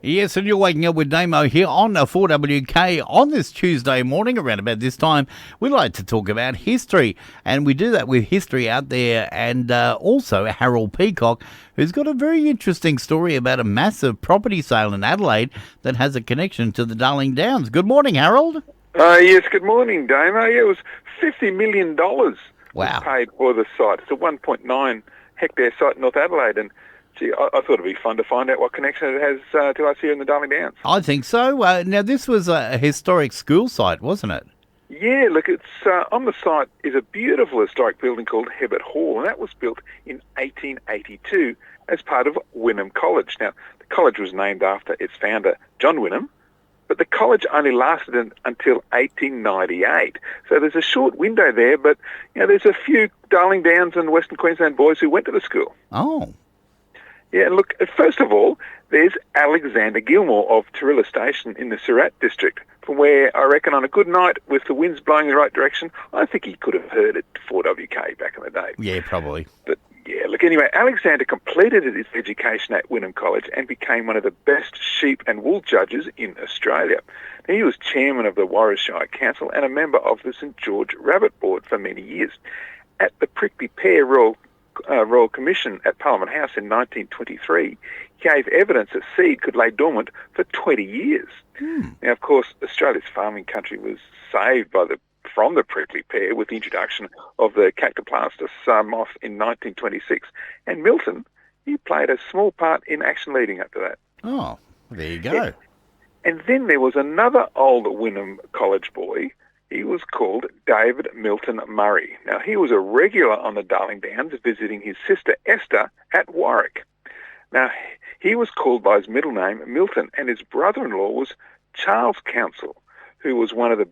Yes, and you're waking up with Damo here on 4WK on this Tuesday morning. Around about this time, we like to talk about history, and we do that with History Out There and also Harold Peacock, who's got a very interesting story about a massive property sale in Adelaide that has a connection to the Darling Downs. Good morning, Harold. Yes, good morning, Damo. Yeah, it was $50 million Wow. was paid for the site. It's a 1.9 hectare site in North Adelaide, and gee, I thought it'd be fun to find out what connection it has to us here in the Darling Downs. I think so. Now, this was a historic school site, wasn't it? Yeah, look, it's on the site is a beautiful historic building called Hebbert Hall, and that was built in 1882 as part of Whinham College. Now, the college was named after its founder, John Whinham, but the college only lasted until 1898. So there's a short window there, but you know, there's a few Darling Downs and Western Queensland boys who went to the school. Oh. Yeah, look, first of all, there's Alexander Gilmore of Tarilla Station in the Surat district, from where I reckon on a good night with the winds blowing in the right direction, I think he could have heard it 4WK back in the day. Yeah, probably. But yeah, look, anyway, Alexander completed his education at Whinham College and became one of the best sheep and wool judges in Australia. Now, he was chairman of the Warwickshire Council and a member of the St George Rabbit Board for many years. At the Prickly Pear Royal Commission at Parliament House in 1923, gave evidence that seed could lay dormant for 20 years. Now, of course, Australia's farming country was saved from the prickly pear with the introduction of the Cactoplastus moth in 1926. And Milton, he played a small part in action leading up to that. Oh, there you go. Yeah. And then there was another old Whinham College boy. He was called David Milton Murray. Now, he was a regular on the Darling Downs, visiting his sister Esther at Warwick. Now, he was called by his middle name, Milton, and his brother-in-law was Charles Council, who was one of the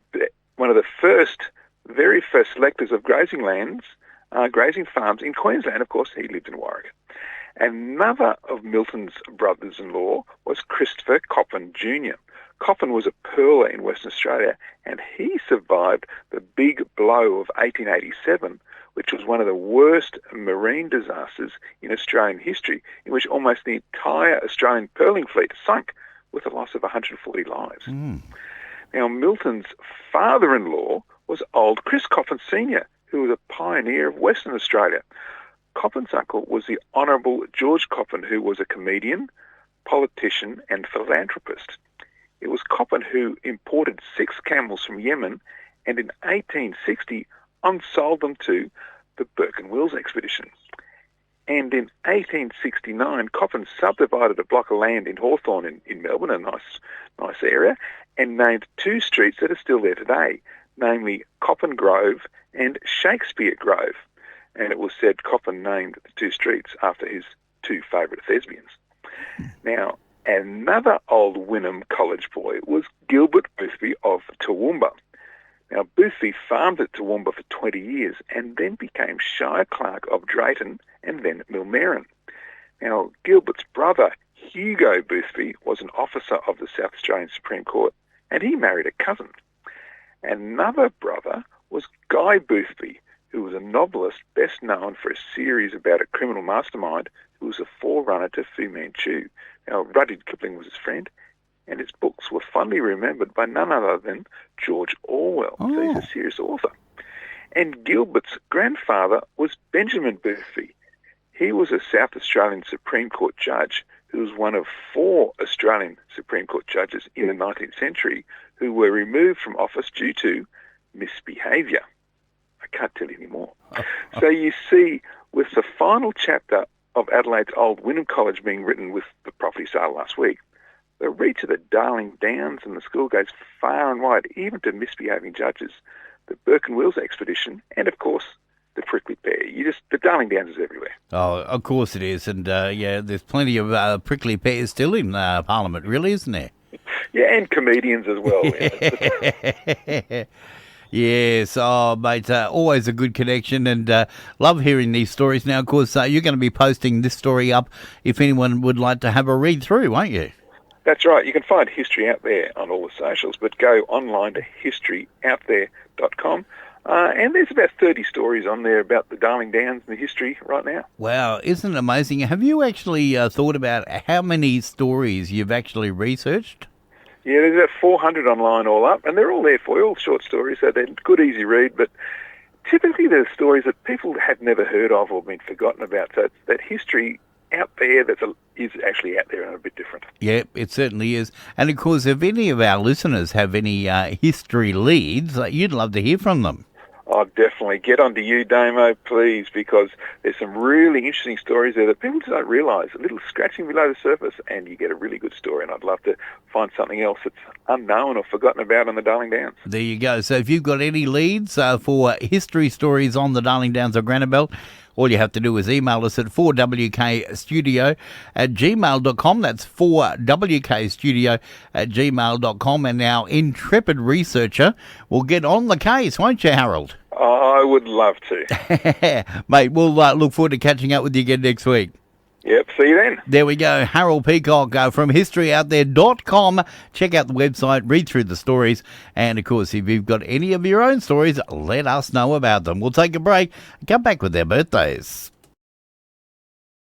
very first selectors of grazing lands, grazing farms in Queensland. Of course, he lived in Warwick. Another of Milton's brothers-in-law was Christopher Coppin Jr. Coppin was a pearler in Western Australia, and he survived the big blow of 1887, which was one of the worst marine disasters in Australian history, in which almost the entire Australian pearling fleet sunk with a loss of 140 lives. Now, Milton's father-in-law was old Chris Coppin Sr., who was a pioneer of Western Australia. Coppin's uncle was the Honourable George Coppin, who was a comedian, politician and philanthropist. It was Coppin who imported 6 camels from Yemen and in 1860 unsold them to the Burke and Wills expedition. And in 1869, Coppin subdivided a block of land in Hawthorne in Melbourne, a nice area, and named 2 streets that are still there today, namely Coppin Grove and Shakespeare Grove. And it was said Coppin named the 2 streets after his 2 favourite thespians. Now, another old Whinham College boy was Gilbert Boothby of Toowoomba. Now, Boothby farmed at Toowoomba for 20 years and then became Shire Clerk of Drayton and then Millmerran. Now, Gilbert's brother, Hugo Boothby, was an officer of the South Australian Supreme Court, and he married a cousin. Another brother was Guy Boothby, who was a novelist best known for a series about a criminal mastermind who was a forerunner to Fu Manchu. Now, Rudyard Kipling was his friend, and his books were fondly remembered by none other than George Orwell. Oh. So he's a serious author. And Gilbert's grandfather was Benjamin Boothby. He was a South Australian Supreme Court judge who was one of 4 Australian Supreme Court judges in the 19th century who were removed from office due to misbehaviour. I can't tell you anymore. So you see, with the final chapter of Adelaide's old Whinham College being written with the property sale last week, the reach of the Darling Downs and the school goes far and wide, even to misbehaving judges, the Burke and Wills expedition, and of course, the prickly pear. The Darling Downs is everywhere. Oh, of course it is. And yeah, there's plenty of prickly pears still in Parliament, really, isn't there? Yeah, and comedians as well. Yeah. Yes, oh, mate, always a good connection, and love hearing these stories. Now, of course, you're going to be posting this story up if anyone would like to have a read through, won't you? That's right. You can find History Out There on all the socials, but go online to historyouthere.com. And there's about 30 stories on there about the Darling Downs and the history right now. Wow, isn't it amazing? Have you actually thought about how many stories you've actually researched? Yeah, there's about 400 online all up, and they're all there for you, all short stories, so they're good, easy read, but typically they're stories that people had never heard of or been forgotten about, so it's that history out there is actually out there and a bit different. Yeah, it certainly is. And of course, if any of our listeners have any history leads, you'd love to hear from them. Oh, definitely. Get onto you, Damo, please, because there's some really interesting stories there that people just don't realise. A little scratching below the surface, and you get a really good story. And I'd love to find something else that's unknown or forgotten about on the Darling Downs. There you go. So if you've got any leads for history stories on the Darling Downs or Granabelt, all you have to do is email us at 4wkstudio@gmail.com. That's 4wkstudio@gmail.com. And our intrepid researcher will get on the case, won't you, Harold? I would love to. Mate, we'll look forward to catching up with you again next week. Yep, see you then. There we go. Harold Peacock from historyouthere.com. Check out the website, read through the stories, and of course, if you've got any of your own stories, let us know about them. We'll take a break and come back with their birthdays.